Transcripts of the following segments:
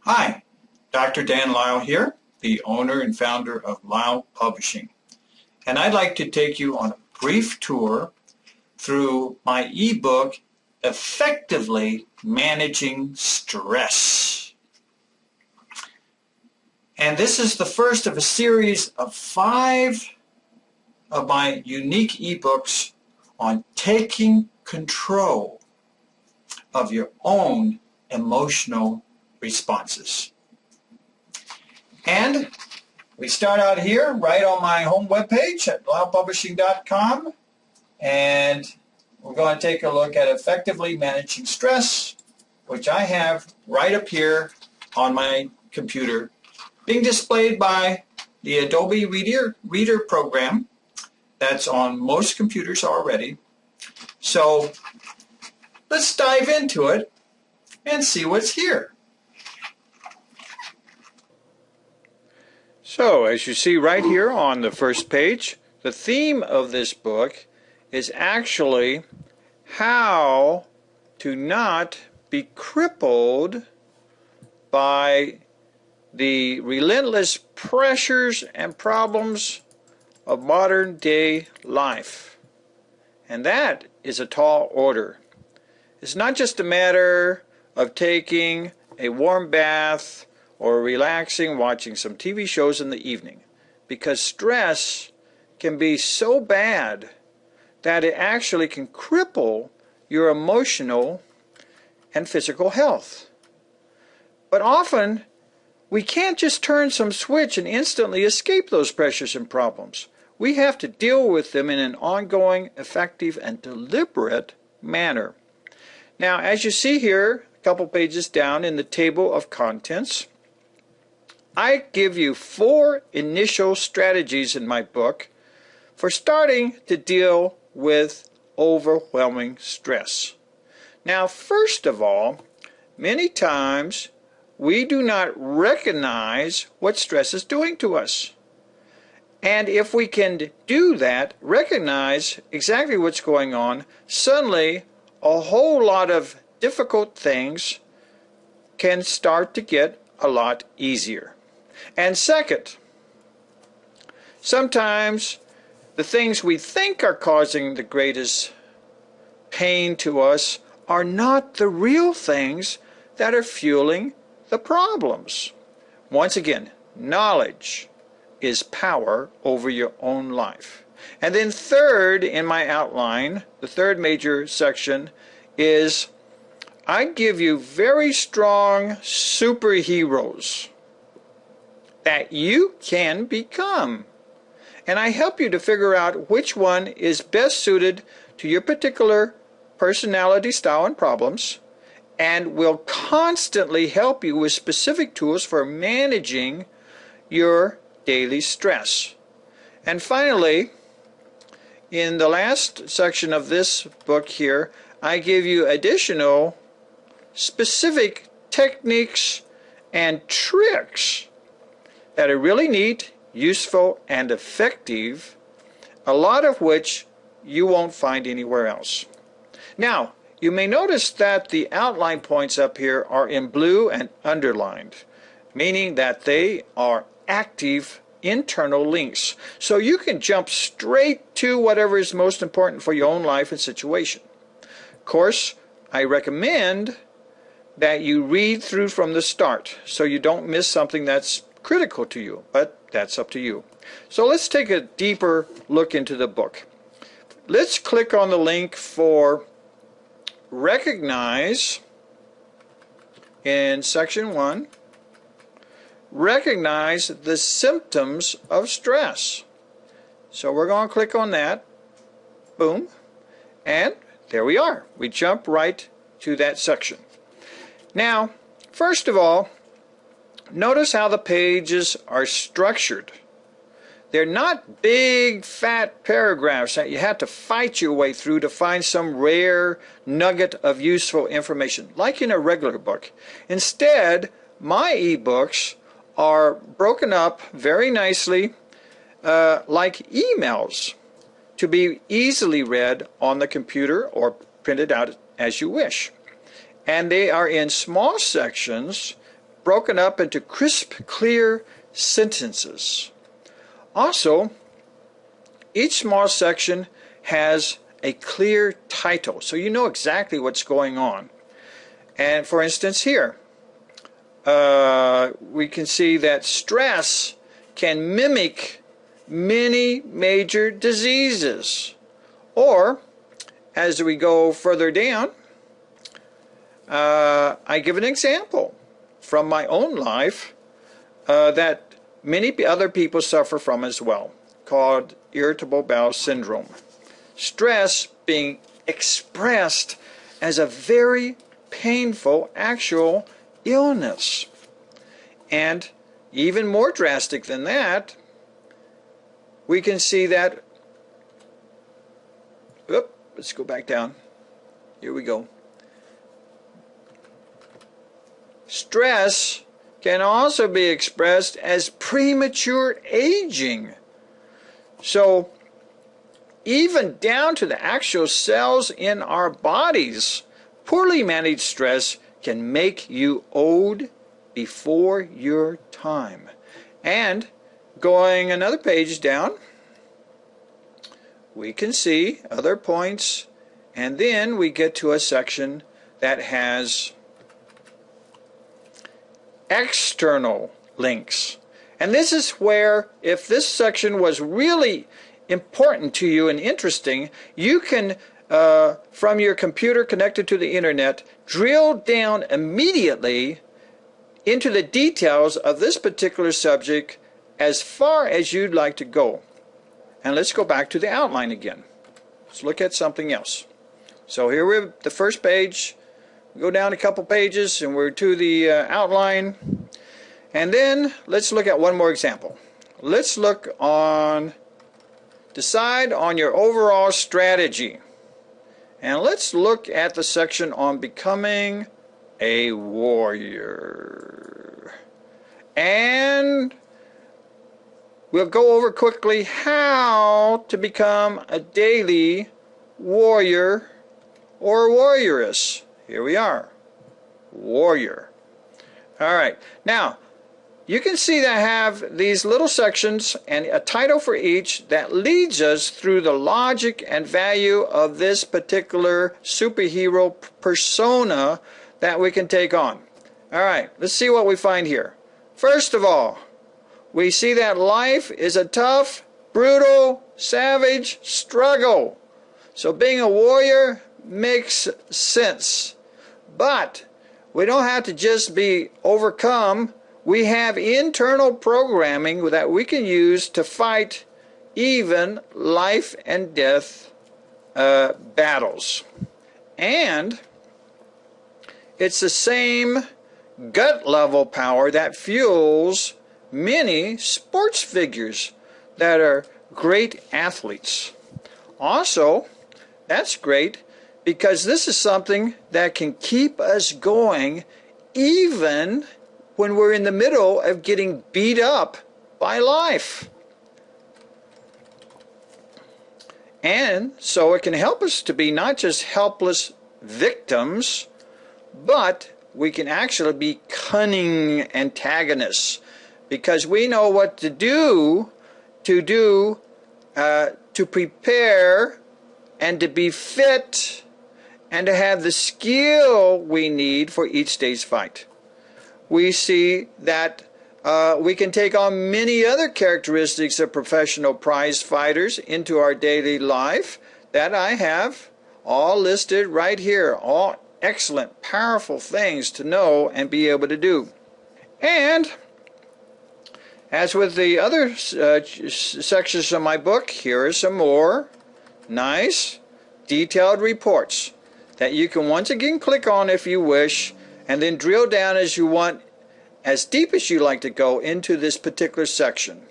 Hi, Dr. Dan Lyle here, the owner and founder of Lyle Publishing. And I'd like to take you on a brief tour through my ebook, Effectively Managing Stress. And this is the first of a series of 5 of my unique ebooks on taking control of your own emotional responses. And we start out here right on my home webpage at lylepublishing.com, and we're going to take a look at Effectively Managing Stress, which I have right up here on my computer, being displayed by the Adobe Reader program that's on most computers already. So let's dive into it and see what's here. So, as you see right here on the first page, the theme of this book is actually how to not be crippled by the relentless pressures and problems of modern day life. And that is a tall order. It's not just a matter of taking a warm bath or relaxing, watching some TV shows in the evening, because stress can be so bad that it actually can cripple your emotional and physical health. But often, we can't just turn some switch and instantly escape those pressures and problems. We have to deal with them in an ongoing, effective, and deliberate manner. Now, as you see here, a couple pages down in the table of contents, I give you 4 initial strategies in my book for starting to deal with overwhelming stress. Now, first of all, many times we do not recognize what stress is doing to us. And if we can do that, recognize exactly what's going on, suddenly a whole lot of difficult things can start to get a lot easier. And second, sometimes the things we think are causing the greatest pain to us are not the real things that are fueling the problems. Once again, knowledge is power over your own life. And then third in my outline, the third major section is I give you very strong superheroes that you can become. And I help you to figure out which one is best suited to your particular personality style and problems, and will constantly help you with specific tools for managing your daily stress. And finally, in the last section of this book here, I give you additional specific techniques and tricks that are really neat, useful, and effective, a lot of which you won't find anywhere else. Now, you may notice that the outline points up here are in blue and underlined, meaning that they are active internal links. So you can jump straight to whatever is most important for your own life and situation. Of course, I recommend that you read through from the start so you don't miss something that's critical to you, but that's up to you. So let's take a deeper look into the book. Let's click on the link for Recognize in section 1. Recognize the symptoms of stress. So we're going to click on that. Boom. And there we are. We jump right to that section. Now, first of all, notice how the pages are structured. They're not big, fat paragraphs that you have to fight your way through to find some rare nugget of useful information, like in a regular book. Instead, my ebooks are broken up very nicely, like emails, to be easily read on the computer or printed out as you wish. And they are in small sections broken up into crisp, clear sentences. Also, each small section has a clear title, so you know exactly what's going on. And for instance here, we can see that stress can mimic many major diseases. Or, as we go further down, I give an example from my own life that many other people suffer from as well, called irritable bowel syndrome. Stress being expressed as a very painful actual illness. And even more drastic than that, we can see that, let's go back down. Here we go. Stress can also be expressed as premature aging. So, even down to the actual cells in our bodies, poorly managed stress can make you old before your time. And going another page down, we can see other points, and then we get to a section that has external links. And this is where, if this section was really important to you and interesting, you can, from your computer connected to the internet, drill down immediately into the details of this particular subject as far as you'd like to go. And let's go back to the outline again. Let's look at something else. So here we're at the first page. We go down a couple pages and we're to the outline. And then let's look at one more example. Let's look on, decide on your overall strategy. And let's look at the section on becoming a warrior. And we'll go over quickly how to become a daily warrior or warrioress. Here we are. Warrior. All right. Now, you can see that I have these little sections and a title for each that leads us through the logic and value of this particular superhero persona that we can take on. All right, let's see what we find here. First of all, we see that life is a tough, brutal, savage struggle. So being a warrior makes sense. But we don't have to just be overcome. We have internal programming that we can use to fight even life and death battles. And it's the same gut level power that fuels many sports figures that are great athletes. Also, that's great because this is something that can keep us going even when we're in the middle of getting beat up by life. And so it can help us to be not just helpless victims, but we can actually be cunning antagonists because we know what to do to prepare and to be fit and to have the skill we need for each day's fight. We see that we can take on many other characteristics of professional prize fighters into our daily life that I have all listed right here. All excellent, powerful things to know and be able to do. And as with the other sections of my book, here are some more nice, detailed reports that you can once again click on if you wish, and then drill down as you want, as deep as you like to go into this particular section.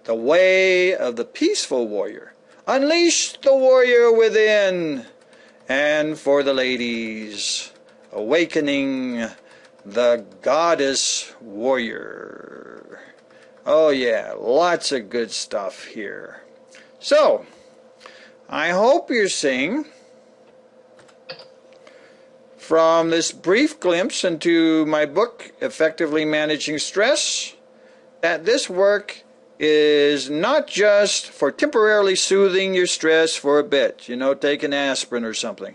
The way of the peaceful warrior. Unleash the warrior within. And for the ladies, awakening the goddess warrior. Oh yeah, lots of good stuff here. So, I hope you're seeing from this brief glimpse into my book, Effectively Managing Stress, that this work is not just for temporarily soothing your stress for a bit, take an aspirin or something,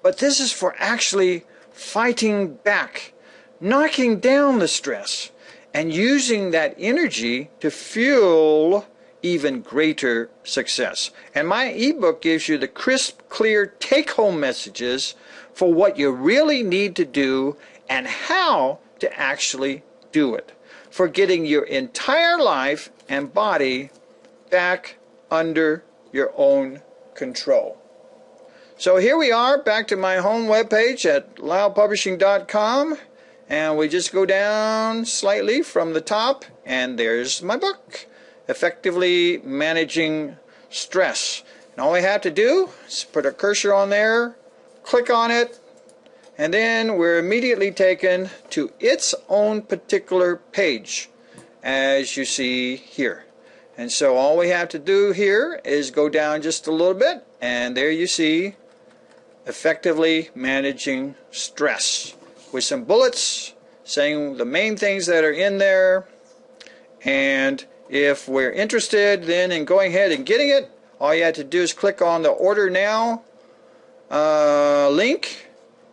but this is for actually fighting back, knocking down the stress, and using that energy to fuel even greater success. And my ebook gives you the crisp, clear take-home messages for what you really need to do and how to actually do it, for getting your entire life and body back under your own control. So here we are, back to my home webpage at lylepublishing.com, and we just go down slightly from the top, and there's my book, Effectively Managing Stress. And all we have to do is put a cursor on there, click on it, and then we're immediately taken to its own particular page, as you see here. And so all we have to do here is go down just a little bit, and there you see Effectively Managing Stress, with some bullets saying the main things that are in there. And if we're interested then in going ahead and getting it, all you have to do is click on the Order Now link,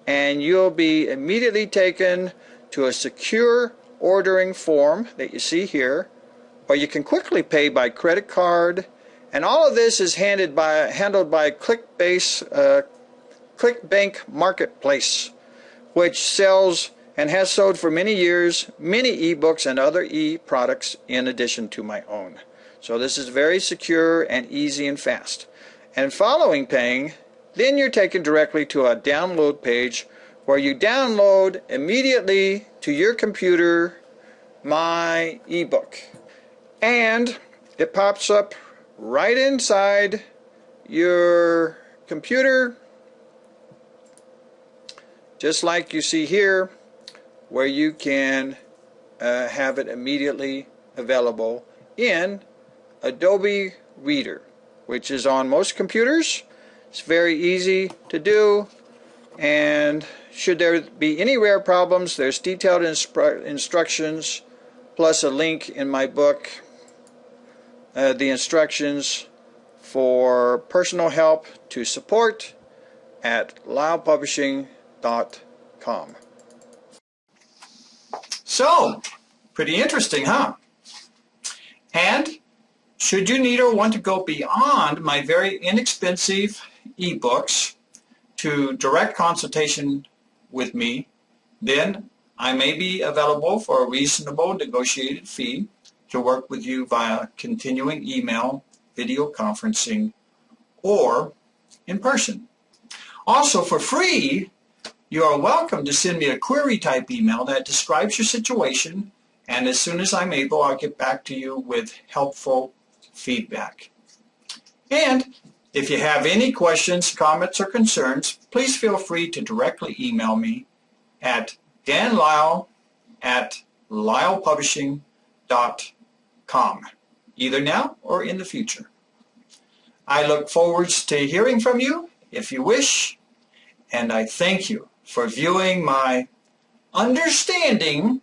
and you'll be immediately taken to a secure ordering form that you see here, or you can quickly pay by credit card. And all of this is handled by ClickBank Marketplace, which sells and has sold for many years many ebooks and other e-products in addition to my own. So this is very secure and easy and fast. And following paying, then you're taken directly to a download page where you download immediately to your computer my ebook. And it pops up right inside your computer, just like you see here, where you can have it immediately available in Adobe Reader, which is on most computers. It's very easy to do, and should there be any rare problems, there's detailed instructions plus a link in my book, the instructions for personal help to support at lylepublishing.com. So, pretty interesting, huh? And should you need or want to go beyond my very inexpensive ebooks to direct consultation with me, then I may be available for a reasonable negotiated fee to work with you via continuing email, video conferencing, or in person. Also, for free, you are welcome to send me a query type email that describes your situation, and as soon as I'm able, I'll get back to you with helpful feedback. And if you have any questions, comments, or concerns, please feel free to directly email me at danlyle@lylepublishing.com, either now or in the future. I look forward to hearing from you if you wish, and I thank you for viewing my Understanding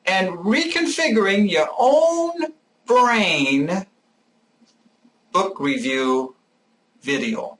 and Reconfiguring Your Own Brain book review video.